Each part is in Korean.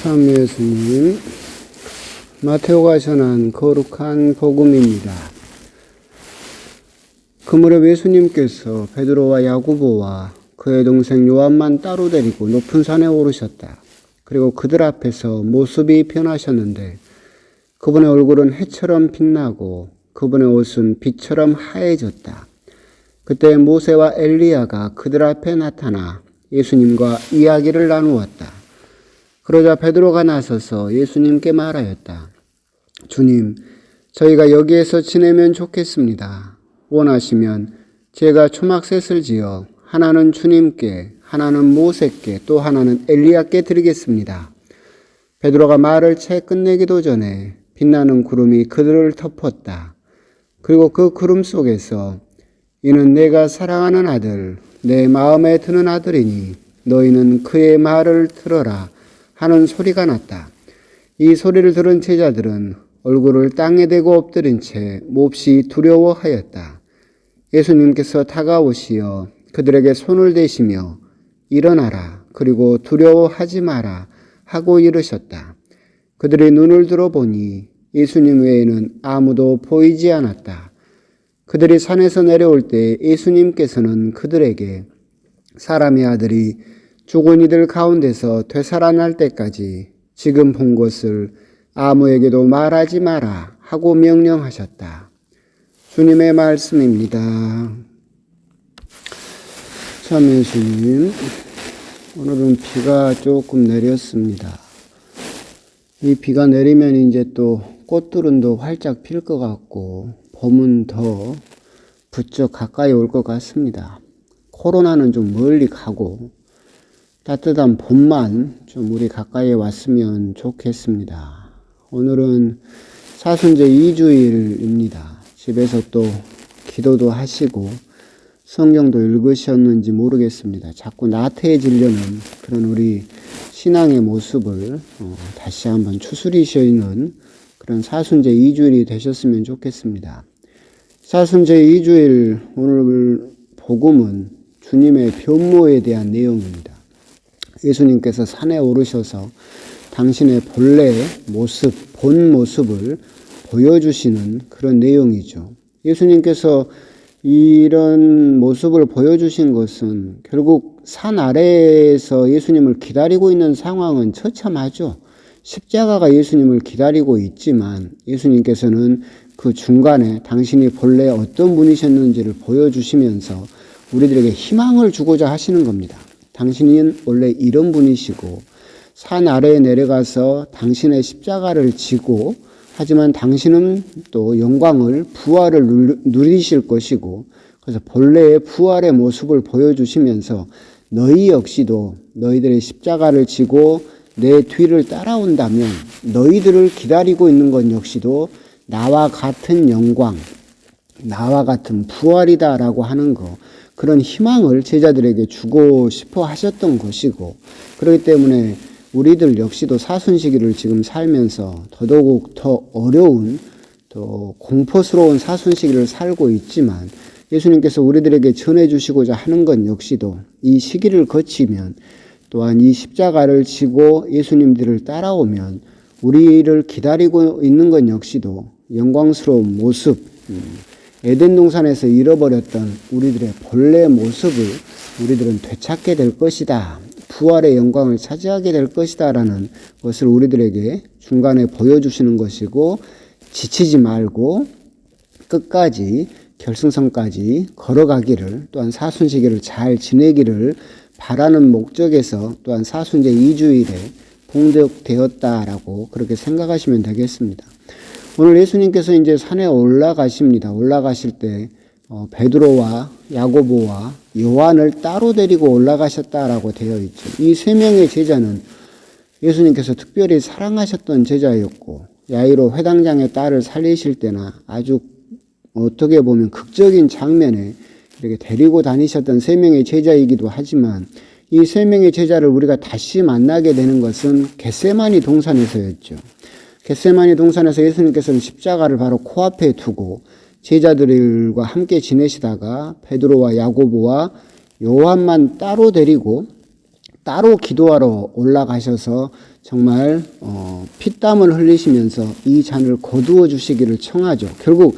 참 예수님, 마테오가 전한 거룩한 복음입니다. 그 무렵 예수님께서 베드로와 야고보와 그의 동생 요한만 따로 데리고 높은 산에 오르셨다. 그리고 그들 앞에서 모습이 변하셨는데 그분의 얼굴은 해처럼 빛나고 그분의 옷은 빛처럼 하얘졌다. 그때 모세와 엘리야가 그들 앞에 나타나 예수님과 이야기를 나누었다. 그러자 베드로가 나서서 예수님께 말하였다. 주님, 저희가 여기에서 지내면 좋겠습니다. 원하시면 제가 초막셋을 지어 하나는 주님께, 하나는 모세께, 또 하나는 엘리야께 드리겠습니다. 베드로가 말을 채 끝내기도 전에 빛나는 구름이 그들을 덮었다. 그리고 그 구름 속에서 이는 내가 사랑하는 아들, 내 마음에 드는 아들이니 너희는 그의 말을 들어라 하는 소리가 났다. 이 소리를 들은 제자들은 얼굴을 땅에 대고 엎드린 채 몹시 두려워하였다. 예수님께서 다가오시어 그들에게 손을 대시며 일어나라, 그리고 두려워하지 마라 하고 이르셨다. 그들이 눈을 들어보니 예수님 외에는 아무도 보이지 않았다. 그들이 산에서 내려올 때 예수님께서는 그들에게 사람의 아들이 죽은 이들 가운데서 되살아날 때까지 지금 본 것을 아무에게도 말하지 마라 하고 명령하셨다. 주님의 말씀입니다. 참 예수님, 오늘은 비가 조금 내렸습니다. 이 비가 내리면 이제 또 꽃들은 활짝 필 것 같고 봄은 더 부쩍 가까이 올 것 같습니다. 코로나는 좀 멀리 가고 따뜻한 봄만 좀 우리 가까이에 왔으면 좋겠습니다. 오늘은 사순절 2주일입니다. 집에서 또 기도도 하시고 성경도 읽으셨는지 모르겠습니다. 자꾸 나태해지려는 그런 우리 신앙의 모습을 다시 한번 추스리시는 그런 사순절 2주일이 되셨으면 좋겠습니다. 사순절 2주일 오늘 복음은 주님의 변모에 대한 내용입니다. 예수님께서 산에 오르셔서 당신의 본래 모습, 본 모습을 보여주시는 그런 내용이죠. 예수님께서 이런 모습을 보여주신 것은 결국 산 아래에서 예수님을 기다리고 있는 상황은 처참하죠. 십자가가 예수님을 기다리고 있지만 예수님께서는 그 중간에 당신이 본래 어떤 분이셨는지를 보여주시면서 우리들에게 희망을 주고자 하시는 겁니다. 당신은 원래 이런 분이시고 산 아래에 내려가서 당신의 십자가를 지고 하지만 당신은 또 영광을 부활을 누리실 것이고 그래서 본래의 부활의 모습을 보여주시면서 너희 역시도 너희들의 십자가를 지고 내 뒤를 따라온다면 너희들을 기다리고 있는 것 역시도 나와 같은 영광, 나와 같은 부활이다라고 하는 거, 그런 희망을 제자들에게 주고 싶어 하셨던 것이고, 그렇기 때문에 우리들 역시도 사순 시기를 지금 살면서 더더욱 더 어려운, 더 공포스러운 사순 시기를 살고 있지만 예수님께서 우리들에게 전해주시고자 하는 것 역시도 이 시기를 거치면 또한 이 십자가를 지고 예수님들을 따라오면 우리를 기다리고 있는 것 역시도 영광스러운 모습, 에덴 동산에서 잃어버렸던 우리들의 본래 모습을 우리들은 되찾게 될 것이다. 부활의 영광을 차지하게 될 것이다 라는 것을 우리들에게 중간에 보여주시는 것이고 지치지 말고 끝까지 결승선까지 걸어가기를 또한 사순시기를 잘 지내기를 바라는 목적에서 또한 사순절 2주일에 봉독되었다라고 그렇게 생각하시면 되겠습니다. 오늘 예수님께서 이제 산에 올라가십니다. 올라가실 때 베드로와 야고보와 요한을 따로 데리고 올라가셨다라고 되어 있죠. 이 세 명의 제자는 예수님께서 특별히 사랑하셨던 제자였고 야이로 회당장의 딸을 살리실 때나 아주 어떻게 보면 극적인 장면에 이렇게 데리고 다니셨던 세 명의 제자이기도 하지만 이 세 명의 제자를 우리가 다시 만나게 되는 것은 겟세마니 동산에서였죠. 겟세마니 동산에서 예수님께서는 십자가를 바로 코앞에 두고 제자들과 함께 지내시다가 베드로와 야고보와 요한만 따로 데리고 따로 기도하러 올라가셔서 정말 피땀을 흘리시면서 이 잔을 거두어 주시기를 청하죠. 결국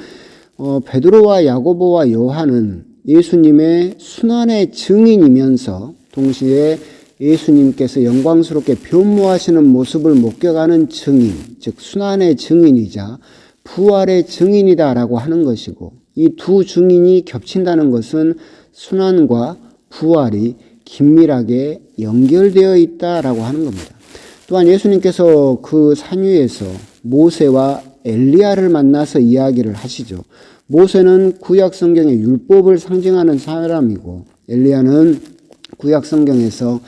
베드로와 야고보와 요한은 예수님의 순환의 증인이면서 동시에 예수님께서 영광스럽게 변모하시는 모습을 목격하는 증인, 즉 순환의 증인이자 부활의 증인이다라고 하는 것이고, 이 두 증인이 겹친다는 것은 순환과 부활이 긴밀하게 연결되어 있다라고 하는 겁니다. 또한 예수님께서 그 산 위에서 모세와 엘리야를 만나서 이야기를 하시죠. 모세는 구약 성경의 율법을 상징하는 사람이고, 엘리야는 구약 성경에서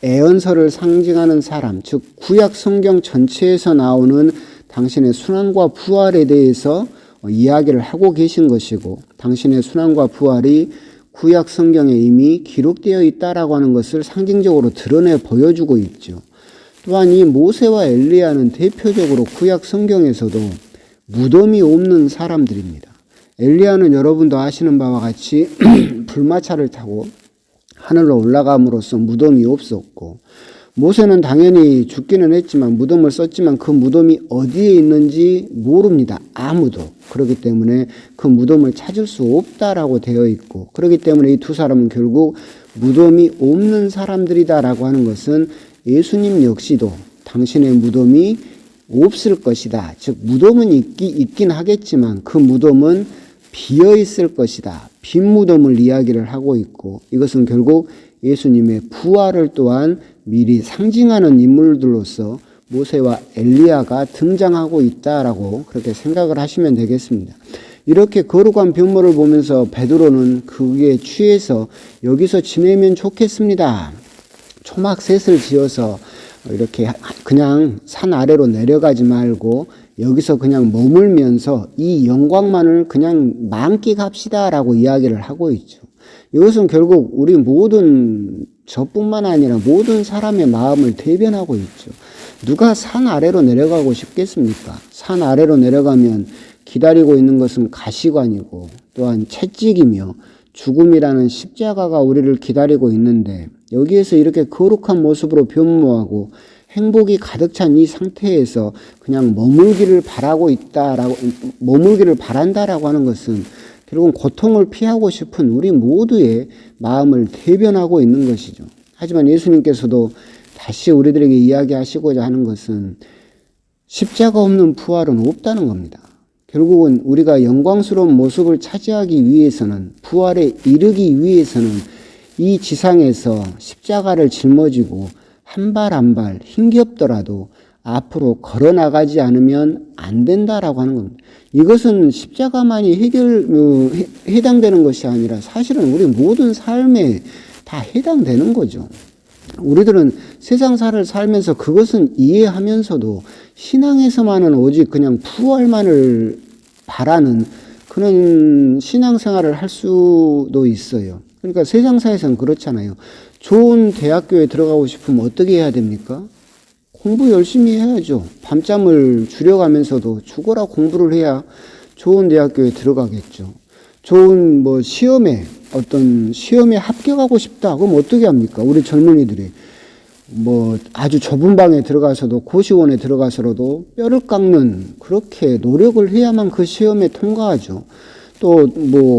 애언서를 상징하는 사람, 즉 구약 성경 전체에서 나오는 당신의 순환과 부활에 대해서 이야기를 하고 계신 것이고, 당신의 순환과 부활이 구약 성경에 이미 기록되어 있다라고 하는 것을 상징적으로 드러내 보여주고 있죠. 또한 이 모세와 엘리야는 대표적으로 구약 성경에서도 무덤이 없는 사람들입니다. 엘리야는 여러분도 아시는 바와 같이 불마차를 타고 하늘로 올라감으로써 무덤이 없었고, 모세는 당연히 죽기는 했지만 무덤을 썼지만 그 무덤이 어디에 있는지 모릅니다. 아무도. 그렇기 때문에 그 무덤을 찾을 수 없다라고 되어 있고, 그렇기 때문에 이 두 사람은 결국 무덤이 없는 사람들이다라고 하는 것은 예수님 역시도 당신의 무덤이 없을 것이다. 즉 무덤은 있긴 하겠지만 그 무덤은 비어 있을 것이다. 빈 무덤을 이야기를 하고 있고, 이것은 결국 예수님의 부활을 또한 미리 상징하는 인물들로서 모세와 엘리야가 등장하고 있다라고 그렇게 생각을 하시면 되겠습니다. 이렇게 거룩한 변모를 보면서 베드로는 그 위에 취해서 여기서 지내면 좋겠습니다. 초막셋을 지어서 이렇게 그냥 산 아래로 내려가지 말고 여기서 그냥 머물면서 이 영광만을 그냥 만끽합시다라고 이야기를 하고 있죠. 이것은 결국 우리 모든 저뿐만 아니라 모든 사람의 마음을 대변하고 있죠. 누가 산 아래로 내려가고 싶겠습니까? 산 아래로 내려가면 기다리고 있는 것은 가시관이고 또한 채찍이며 죽음이라는 십자가가 우리를 기다리고 있는데, 여기에서 이렇게 거룩한 모습으로 변모하고 행복이 가득 찬 이 상태에서 그냥 머물기를 바란다라고 하는 것은 결국은 고통을 피하고 싶은 우리 모두의 마음을 대변하고 있는 것이죠. 하지만 예수님께서도 다시 우리들에게 이야기하시고자 하는 것은 십자가 없는 부활은 없다는 겁니다. 결국은 우리가 영광스러운 모습을 차지하기 위해서는, 부활에 이르기 위해서는 이 지상에서 십자가를 짊어지고 한 발 한 발 힘겹더라도 앞으로 걸어나가지 않으면 안 된다라고 하는 겁니다. 이것은 십자가만이 해당되는 것이 아니라 사실은 우리 모든 삶에 다 해당되는 거죠. 우리들은 세상사를 살면서 그것은 이해하면서도 신앙에서만은 오직 그냥 부활만을 바라는 그런 신앙생활을 할 수도 있어요. 그러니까 세상사에서는 그렇잖아요. 좋은 대학교에 들어가고 싶으면 어떻게 해야 됩니까? 공부 열심히 해야죠. 밤잠을 줄여가면서도 죽어라 공부를 해야 좋은 대학교에 들어가겠죠. 좋은 어떤 시험에 합격하고 싶다. 그럼 어떻게 합니까? 우리 젊은이들이 아주 좁은 방에 들어가서도, 고시원에 들어가서라도 뼈를 깎는 그렇게 노력을 해야만 그 시험에 통과하죠. 또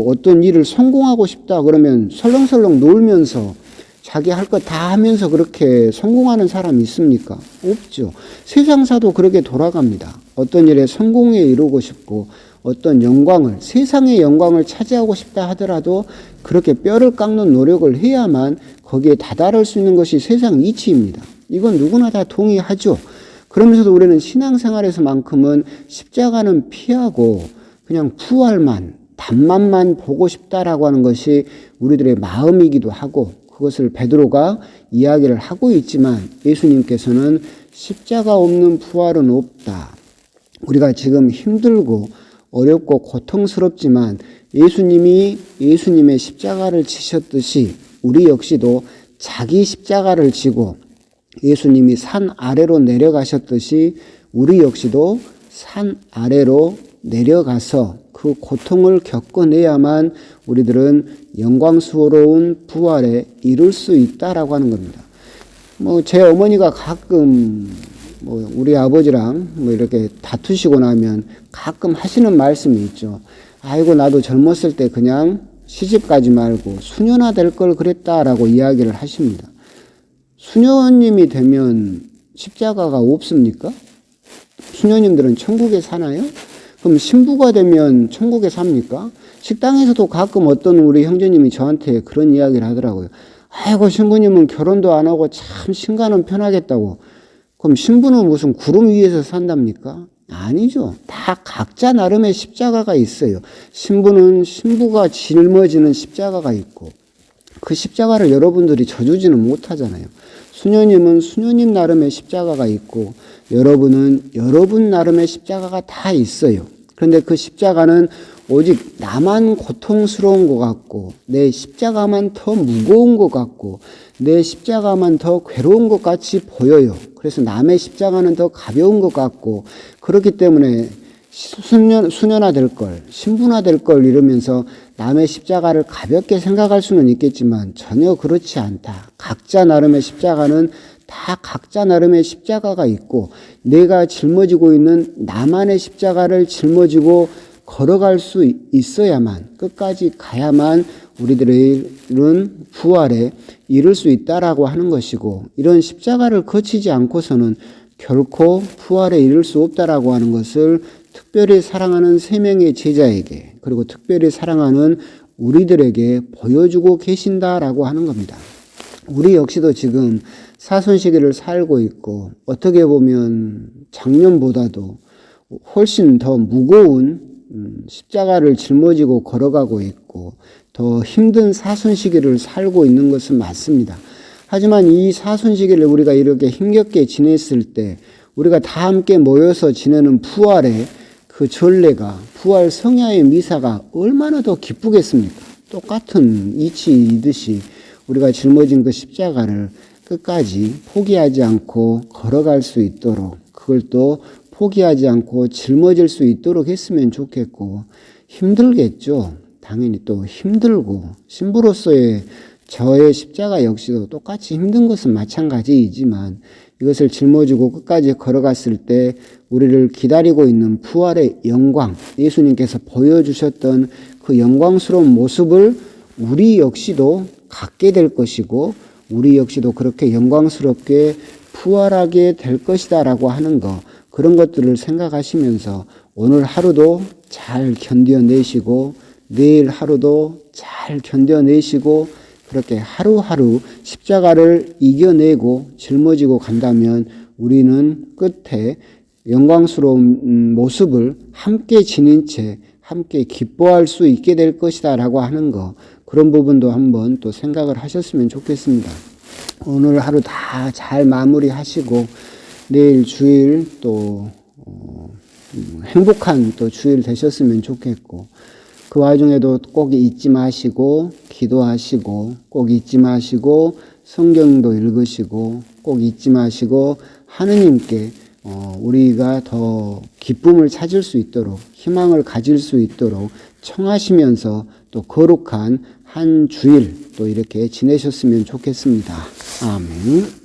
어떤 일을 성공하고 싶다 그러면 설렁설렁 놀면서 자기 할 것 다 하면서 그렇게 성공하는 사람이 있습니까? 없죠. 세상사도 그렇게 돌아갑니다. 어떤 일에 성공에 이루고 싶고 어떤 영광을, 세상의 영광을 차지하고 싶다 하더라도 그렇게 뼈를 깎는 노력을 해야만 거기에 다다를 수 있는 것이 세상 이치입니다. 이건 누구나 다 동의하죠. 그러면서도 우리는 신앙생활에서만큼은 십자가는 피하고 그냥 부활만, 단맛만 보고 싶다라고 하는 것이 우리들의 마음이기도 하고, 그것을 베드로가 이야기를 하고 있지만 예수님께서는 십자가 없는 부활은 없다. 우리가 지금 힘들고 어렵고 고통스럽지만 예수님이 예수님의 십자가를 지셨듯이 우리 역시도 자기 십자가를 지고 예수님이 산 아래로 내려가셨듯이 우리 역시도 산 아래로 내려가서 그 고통을 겪어내야만 우리들은 영광스러운 부활에 이룰 수 있다라고 하는 겁니다. 제 어머니가 가끔 우리 아버지랑 이렇게 다투시고 나면 가끔 하시는 말씀이 있죠. 아이고, 나도 젊었을 때 그냥 시집 가지 말고 수녀나 될 걸 그랬다라고 이야기를 하십니다. 수녀님이 되면 십자가가 없습니까? 수녀님들은 천국에 사나요? 그럼 신부가 되면 천국에 삽니까? 식당에서도 가끔 어떤 우리 형제님이 저한테 그런 이야기를 하더라고요. 아이고, 신부님은 결혼도 안 하고 참 신가는 편하겠다고. 그럼 신부는 무슨 구름 위에서 산답니까? 아니죠. 다 각자 나름의 십자가가 있어요. 신부는 신부가 짊어지는 십자가가 있고, 그 십자가를 여러분들이 져주지는 못하잖아요. 수녀님은 수녀님 나름의 십자가가 있고, 여러분은 여러분 나름의 십자가가 다 있어요. 그런데 그 십자가는 오직 나만 고통스러운 것 같고, 내 십자가만 더 무거운 것 같고, 내 십자가만 더 괴로운 것 같이 보여요. 그래서 남의 십자가는 더 가벼운 것 같고, 그렇기 때문에 수녀나 될 걸, 신부나 될 걸 이러면서 남의 십자가를 가볍게 생각할 수는 있겠지만 전혀 그렇지 않다. 각자 나름의 십자가는 다 각자 나름의 십자가가 있고, 내가 짊어지고 있는 나만의 십자가를 짊어지고 걸어갈 수 있어야만, 끝까지 가야만 우리들은 부활에 이를 수 있다라고 하는 것이고, 이런 십자가를 거치지 않고서는 결코 부활에 이를 수 없다라고 하는 것을 특별히 사랑하는 세 명의 제자에게, 그리고 특별히 사랑하는 우리들에게 보여주고 계신다라고 하는 겁니다. 우리 역시도 지금 사순 시기를 살고 있고, 어떻게 보면 작년보다도 훨씬 더 무거운 십자가를 짊어지고 걸어가고 있고, 더 힘든 사순 시기를 살고 있는 것은 맞습니다. 하지만 이 사순 시기를 우리가 이렇게 힘겹게 지냈을 때, 우리가 다 함께 모여서 지내는 부활의 그 전례가, 부활 성야의 미사가 얼마나 더 기쁘겠습니까? 똑같은 이치이듯이 우리가 짊어진 그 십자가를 끝까지 포기하지 않고 걸어갈 수 있도록, 그걸 또 포기하지 않고 짊어질 수 있도록 했으면 좋겠고, 힘들겠죠. 당연히 또 힘들고, 신부로서의 저의 십자가 역시도 똑같이 힘든 것은 마찬가지이지만, 이것을 짊어지고 끝까지 걸어갔을 때 우리를 기다리고 있는 부활의 영광, 예수님께서 보여주셨던 그 영광스러운 모습을 우리 역시도 갖게 될 것이고, 우리 역시도 그렇게 영광스럽게 부활하게 될 것이다라고 하는 것, 그런 것들을 생각하시면서 오늘 하루도 잘 견뎌내시고, 내일 하루도 잘 견뎌내시고, 그렇게 하루하루 십자가를 이겨내고 짊어지고 간다면 우리는 끝에 영광스러운 모습을 함께 지닌 채 함께 기뻐할 수 있게 될 것이다 라고 하는 거, 그런 부분도 한번 또 생각을 하셨으면 좋겠습니다. 오늘 하루 다 잘 마무리하시고 내일 주일 또 행복한 또 주일 되셨으면 좋겠고, 그 와중에도 꼭 잊지 마시고 기도하시고, 꼭 잊지 마시고 성경도 읽으시고, 꼭 잊지 마시고 하느님께 우리가 더 기쁨을 찾을 수 있도록, 희망을 가질 수 있도록 청하시면서 또 거룩한 한 주일 또 이렇게 지내셨으면 좋겠습니다. 아멘.